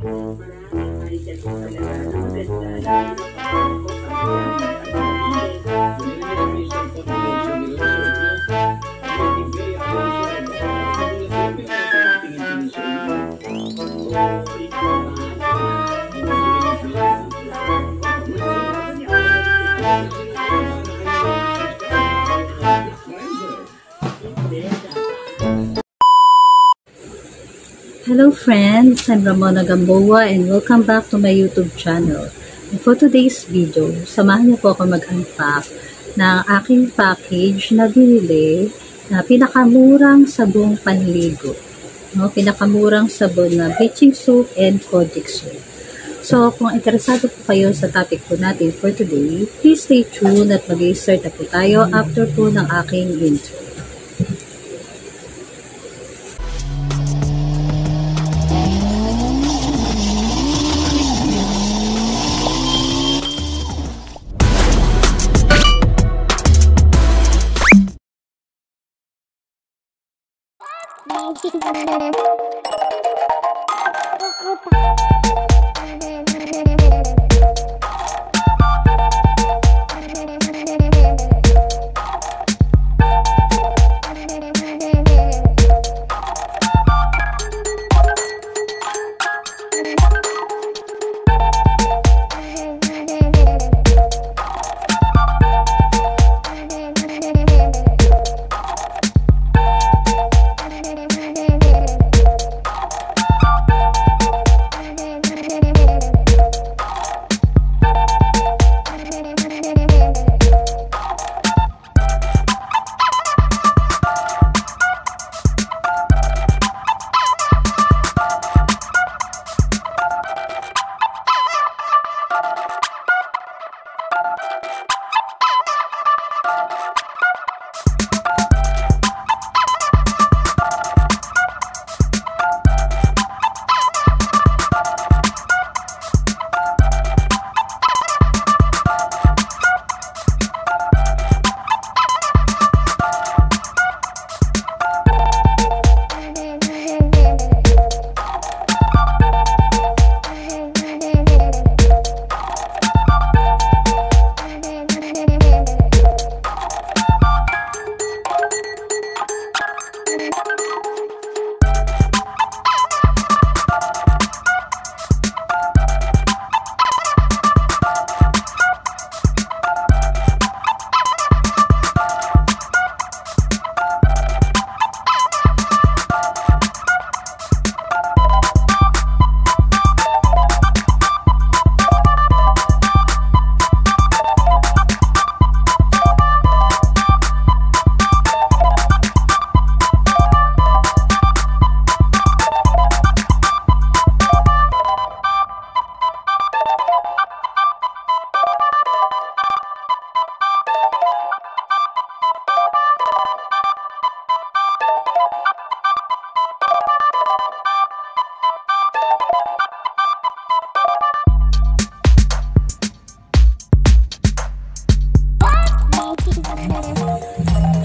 Hello friends, I'm Ramona Gamboa and welcome back to my YouTube channel. And for today's video, samahan niyo po ako mag-unpack ng aking package na binili na pinakamurang sabong panligo. No? Pinakamurang sabon na bleaching soap and kojic soap. So kung interesado po kayo sa topic po natin for today, please stay tuned at mag-i-start na po tayo after po ng aking intro.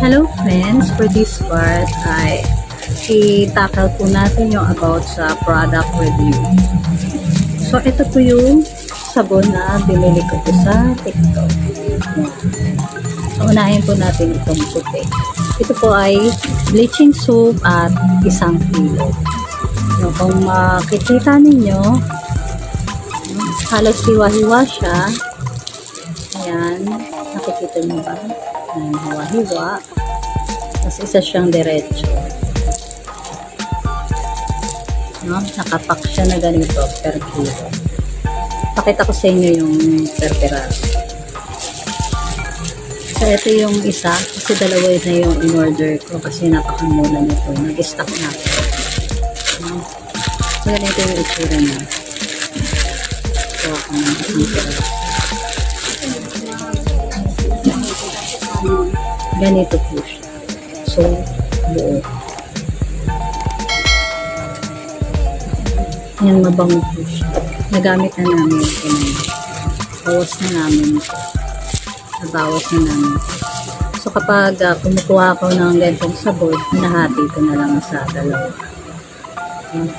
Hello friends, for this part ay i-tackle po natin yung about sa product review. So ito po yung sabon na binili ko po sa TikTok. So unahin po natin itong puti. Ito po ay bleaching soap at 1 kilo. So, kung makikita ninyo, halos hiwa-hiwa siya. Ayan, nakikita nyo ba? Ayan, hiwa-hiwa. Tapos isa siyang diretso. No? Nakapak siya na ganito per kilo. Pakita ko sa inyo yung per piraso. So, ito yung isa. Kasi dalawa na yung in-order ko. Kasi napakamula nito. Nag-stock na ako. No? So, ganito yung itsura niya. So, ako ng piraso. Ganito po siya. So, buo. Yan, mabango po siya. Nagamit na namin ito. Bawas na namin ito. Nabawas na namin ito. So, kapag kumukuha ako ng gantong sabon, hinahati ko na lang sa dalawa.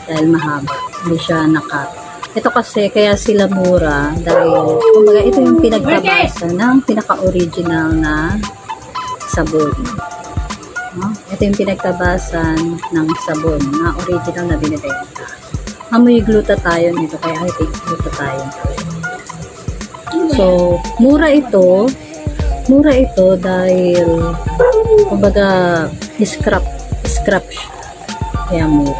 Dahil mahaba. Hindi siya nakat. Ito kasi kaya sila mura dahil kumbaga ito yung pinagtabasa ng pinaka-original na sabon. No? Ito yung pinagtabasan ng sabon na original na binibenta. Amoy glutathione ito kaya I think glutathione. So, mura ito dahil kumbaga scrap siya. Kaya mura.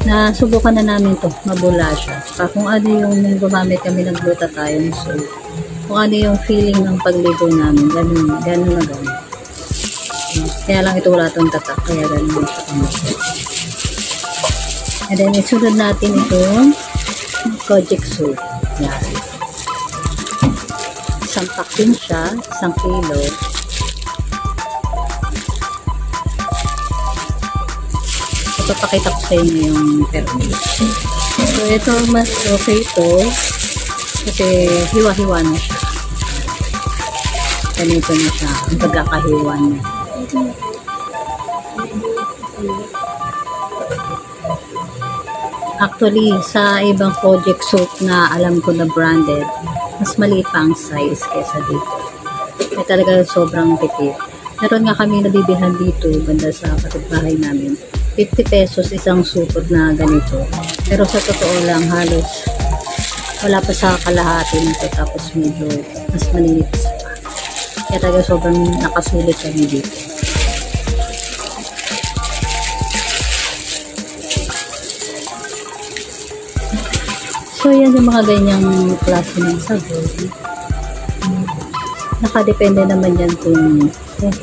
Nasubukan na namin to, mabula siya. Saka kung ano yung gumamit kami ng glutathione, so kung ano yung feeling ng pagligo namin, ganun na ganun. Kaya lang ito wala itong tatak, kaya ganun siya. And then isunod natin itong Kojic soap. Yan. Isang pack din siya, 1 kilo. Papakita ko sa inyo yung permit. So, ito mas okay ito kasi hiwa-hiwa na siya. Ganito na siya ang pagkakahiwa niya. Actually, sa ibang project soap na alam ko na branded, mas maliit pa ang size kesa dito. Kaya talaga sobrang tipid. Meron nga kami nabibihan dito banda sa kapitbahay namin. 50 pesos isang supot na ganito. Pero sa totoo lang, halos wala pa sa kalahati nito. Tapos medyo mas maninipis pa. Kaya talaga sobrang nakasulit kami dito. So, yan yung mga ganyang klase ng sabon. Nakadepende naman yan kung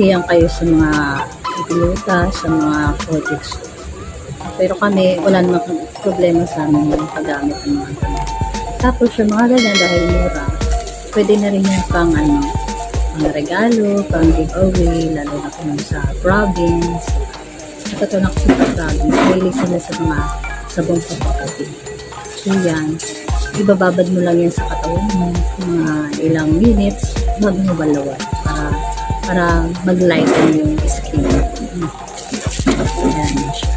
hiyang kayo sa mga gluta, sa mga projects. Pero kami, wala namang problema sa amin yung paggamit ng mga ganyan. Tapos yung mga ganyan dahil mura, pwede na rin yung pang regalo, pang giveaway, lalo na kung sa province. At ito na kasi sa province, mahilig sila sa mga sabong papakati. So yan, ibababad mo lang yan sa katawan mo, mga ilang minutes, bago mo balawan para mag-lighten yung skin. Ayan na siya.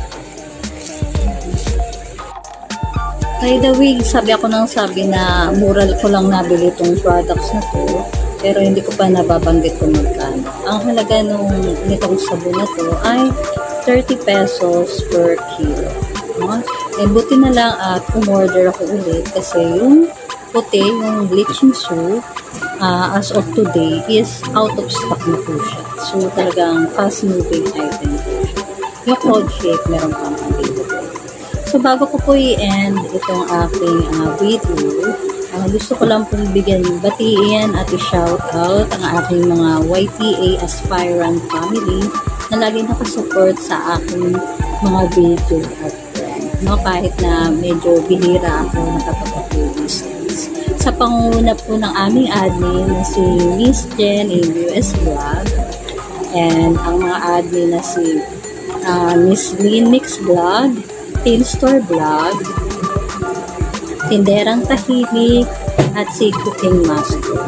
By the way, sabi na mura ko lang nabili itong products na to, pero hindi ko pa nababanggit kung magkano. Ang halaga nitong sabon na to ay 30 pesos per kilo. No? And buti na lang at umorder ako ulit kasi yung puti, yung bleaching soap, as of today is out of stock na po siya. So talagang fast moving item po siya. Yung Kojic, meron pang available. So bago ko po i-end itong aking video, gusto ko lang pong batiin at i-shout out ang aking mga YTA aspirant family na lagi nakasupport sa aking mga video at no, kahit na medyo bihira ako nakapag-upload. Sa pangunguna po ng aming admin na si Miss Jen in US Vlog and ang mga admin na si Miss Lynn Mix Vlog, Teen Store Vlog, Tinderang Tahimik, at si Cooking Master.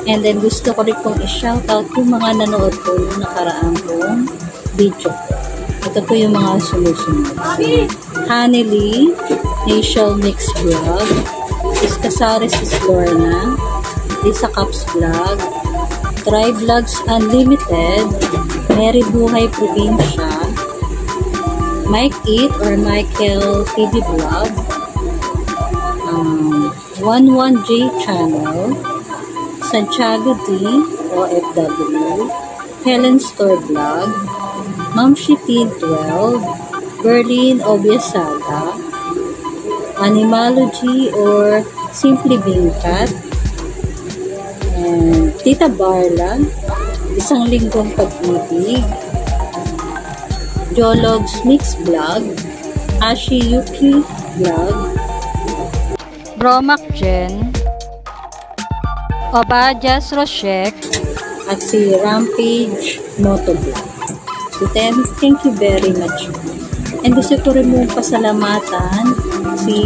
And then gusto ko rin pong i-shoutout yung mga nanood po yung nakaraang pong video. Ito po yung mga sumusunod. Si Hanely, Natial Mix Vlog, Iskasaris is Lorna, Lisa Caps Vlog, Try Vlogs Unlimited, Mary Buhay Probinsya, Mike Eat or Michael TV Vlog, 11J Channel, Santiago D, OFW, Helen Store Vlog, Mamshi Teen 12, Berlin Obiasaga, Animalogy or Simply Bingkat, and Tita Barla, Isang Linggong Pag-ibig, Jologs Mix Vlog, Ashi Yuki Vlog, Bromac Jen, Obajas Roshek, at si Rampage Motovlog. So thank you very much. And gusto ko rin mong pasalamatan si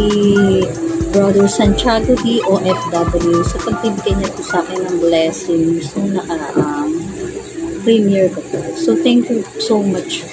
Brother Santiago D. OFW sa pagtibigay niya po sa akin ng blessings nung nakaraang premiere ko po. So thank you so much.